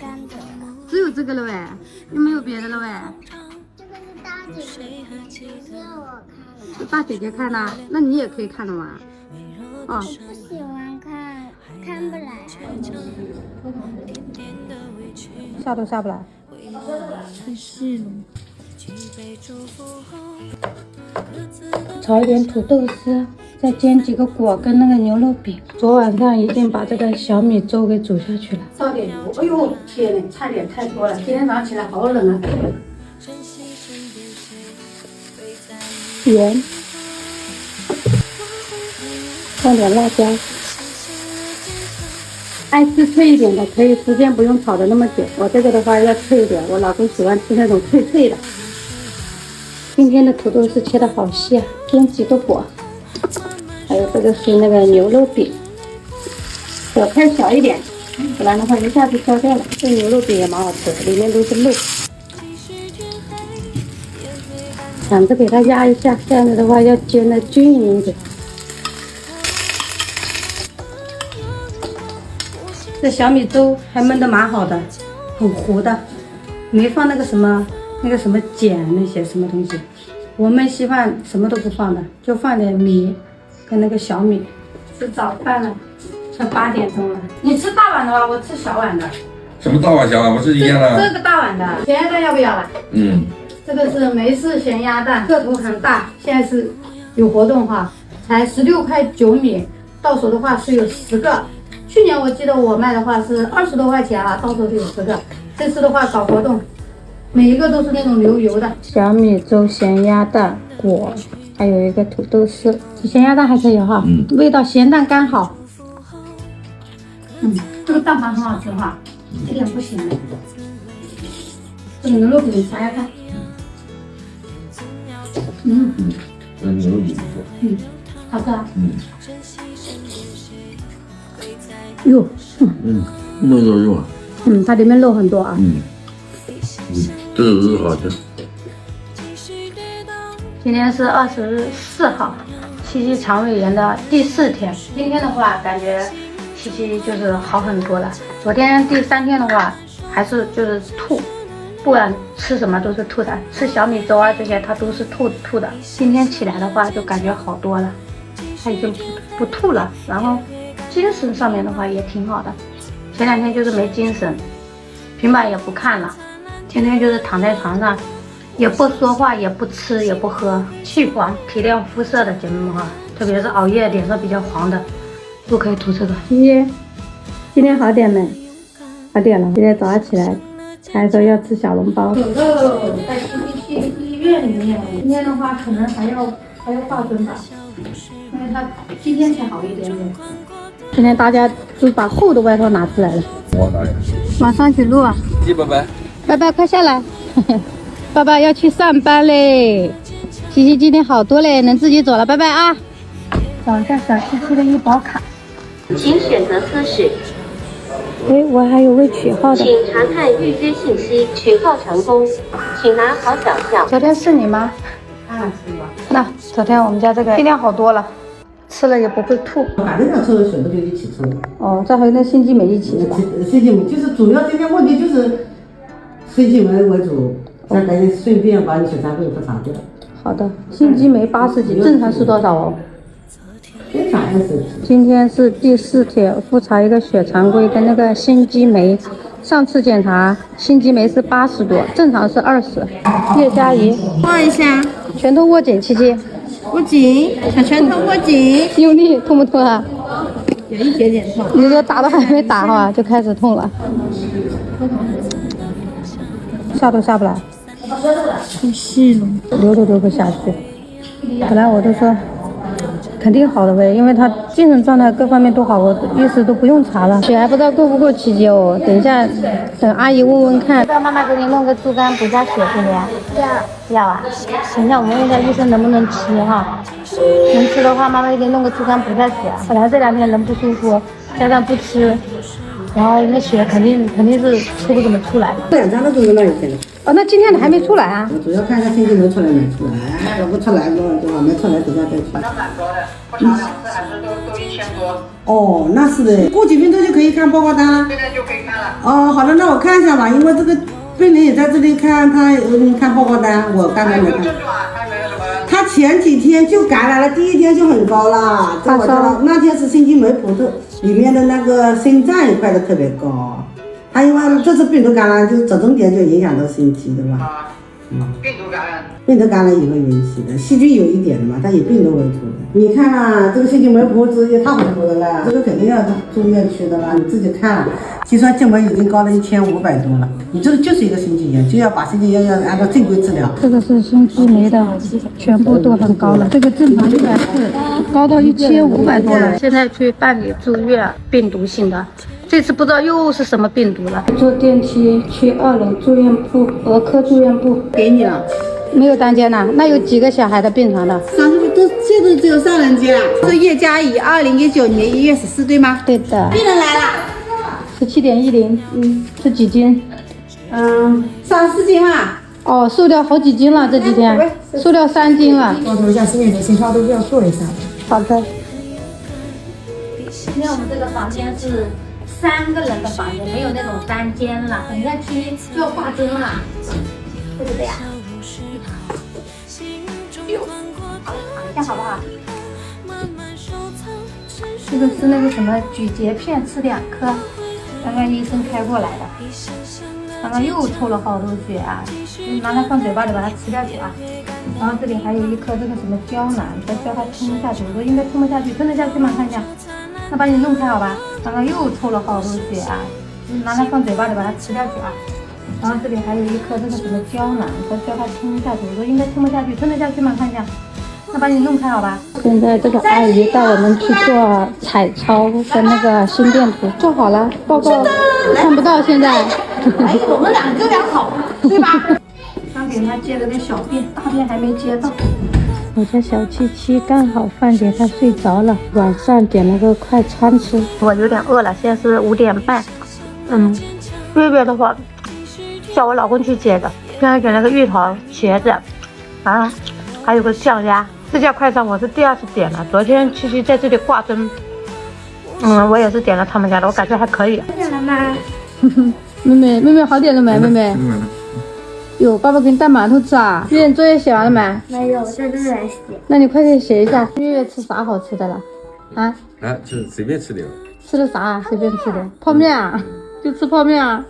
干的。只有这个了喂，又没有别的了喂。这个是大姐姐，只有我看的。大姐姐看的，那你也可以看的嘛。哦，我不喜欢看，看不来。下都下不来。太细了。炒一点土豆丝，再煎几个果跟那个牛肉饼。昨晚上已经把这个小米粥给煮下去了。烧点油，哎呦天呐，菜点太多了。今天早上起来好冷啊。盐，放点辣椒。爱吃脆一点的，可以时间不用炒的那么久。我这个的话要脆一点，我老公喜欢吃那种脆脆的。今天的土豆丝切的好细啊，煎几个果，还有这个是那个牛肉饼，火开小一点，不然的话一下子焦掉了。这牛肉饼也蛮好吃的，里面都是肉，抢着给它压一下，这样子的话要煎的均匀一点。这小米粥还焖的蛮好的，很糊的，没放那个什么碱那些什么东西。我们稀饭什么都不放的，就放点米跟那个小米。吃早饭了，快8点钟了。你吃大碗的吧，我吃小碗的。什么大碗小碗？我是一样的。这个大碗的咸鸭蛋要不要了？这个是梅式咸鸭蛋，个头很大，现在是有活动哈，才16.9块，到手的话是有10个。去年我记得我卖的话是20多块钱啊，到手就有10个。这次的话搞活动，每一个都是那种流油的。小米粥、咸鸭蛋、果，还有一个土豆丝。咸鸭蛋还可以哈，味道咸淡刚好。这个蛋黄很好吃哈，一点不咸的。这个牛肉饼尝一看。这牛肉饼不错。好吃啊。哟，肉肉啊。它里面肉很多啊。这个肉好吃。今天是24号，七七肠胃炎的第4天。今天的话，感觉七七就是好很多了。昨天第3天的话，还是就是吐，不管吃什么都是吐的，吃小米粥啊这些，它都是吐的。今天起来的话，就感觉好多了，他已经不吐了，然后精神上面的话也挺好的。前2天就是没精神，平板也不看了，天天就是躺在床上。也不说话，也不吃，也不喝，去黄提亮肤色的节目哈，特别是熬夜脸色比较黄的，都可以涂这个。今天好点没？好点了。今天早上起来，还说要吃小笼包。有肉在去医院里面，今天的话可能还要化妆吧，因为他今天才好一点点。今天大家都把厚的外套拿出来了。我哪里？马上去录啊！拜拜。拜拜，快下来。爸爸要去上班嘞，琪琪今天好多嘞，能自己走了，拜拜啊！找一下小七七的医保卡，请选择测试。哎，我还有未取号的，请查看预约信息，取号成功，请拿好奖项。昨天是你吗？是吧？那昨天我们家这个剂量好多了，吃了也不会吐。反正要抽的全部就一起抽。哦，这还有那心肌酶一起的吧？心肌酶就是主要今天问题就是心肌酶为主。再赶紧顺便把你血常规复查掉。好的，心肌酶80几，正常是多少哦？正常20几。今天是第4天，复查一个血常规跟那个心肌酶。上次检查心肌酶是80多，正常是20。叶佳怡，握一下，拳头握紧，七七，握紧，小拳头握紧，用力，痛不痛啊？有一点点痛。你说打都还没打哈，就开始痛了，下都下不来。太细了，流都流不下去。本来我都说肯定好的呗，因为他精神状态各方面都好，我意思都不用查了。血还不知道够不够奇迹哦，等一下等阿姨问问看。要妈妈给你弄个猪肝补下血不呀？要啊。等一下我们问一下医生能不能吃哈，能吃的话妈妈给你弄个猪肝补下血。本来这2天人不舒服，加上不吃，然后那血肯定是出不怎么出来。2张都是那一天的。哦，那今天的还没出来啊？我主要看看心肌酶出来没出来，要不出来的话没出来等下再去。还是都1000多。哦，那是的，过几分钟就可以看报告单了。现在就可以看了。哦，好的，那我看一下吧，因为这个病人也在这里看，他看报告单，我刚才没看。症状啊，还有没有什么？他前几天就感染了，第一天就很高了，这我知道。那天是心肌酶谱的里面的那个心脏一块的特别高，他因为这次病毒感染就折中点就影响到心肌的嘛。啊，病毒感染。病毒感染也会引起的，细菌有一点的嘛，它以病毒为主的。你看啊，这个心肌酶谱值也太糊涂的了，这个肯定要住院去的了。你自己看了，计算静酶已经高了1500多了，你这个就是一个心肌炎，就要把心肌炎要按照正规治疗。这个是心肌酶的，全部都很高了，这个正常140，高到1500多了。现在去办理住院，病毒性的。这次不知道又是什么病毒了。坐电梯去2楼住院部，儿科住院部。给你了。没有单间呢？那有几个小孩的病床的？现在只有上人间了。是叶嘉怡，2019年1月14，对吗？对的。病人来了。17.10，是几斤34斤了。哦，瘦掉好几斤了，这几天瘦掉3斤了。到时候像心电图、心跳都是要做一下的。好的。今天我们这个房间是3个人的房间，没有那种单间了，等下去就要挂针了，对不对呀？躺一下好不好？这个是那个什么咀嚼片，吃2颗，刚刚医生开过来的。刚刚又抽了好多血啊，拿它放嘴巴里把它吃掉去啊。然后这里还有一颗这个什么胶囊，再叫它吞下去。我说应该吞不下去，吞得下去吗？看一下，那把你弄开好吧。刚刚又抽了好多血啊，拿它放嘴巴里把它吃掉去啊。然后这里还有一颗这个什么胶囊，再叫它吞下去。我说应该吞不下去，吞得下去吗？看一下，那把你弄开好吧。现在这个阿姨带我们去做彩超跟那个心电图，做好了，报告看不到现在。哎，我们2个良好，对吧？刚给他接了个小便，大便还没接到。我家小七七干好饭给他睡着了，晚上点了个快餐吃。我有点饿了，现在是5点半。月月的话叫我老公去接的，现在点了个芋头、茄子，啊，还有个酱鸭。这家快餐我是第2次点了，昨天七七在这里挂针，我也是点了他们家的，我感觉还可以。好点了吗？妹妹好点了没？妹妹。有，爸爸给你带馒头吃啊。月月作业写完了没？没有，在这来写。那你快点写一下。月月吃啥好吃的了？啊，就是随便吃点。吃的啥啊？随便吃的。泡面啊？就吃泡面啊？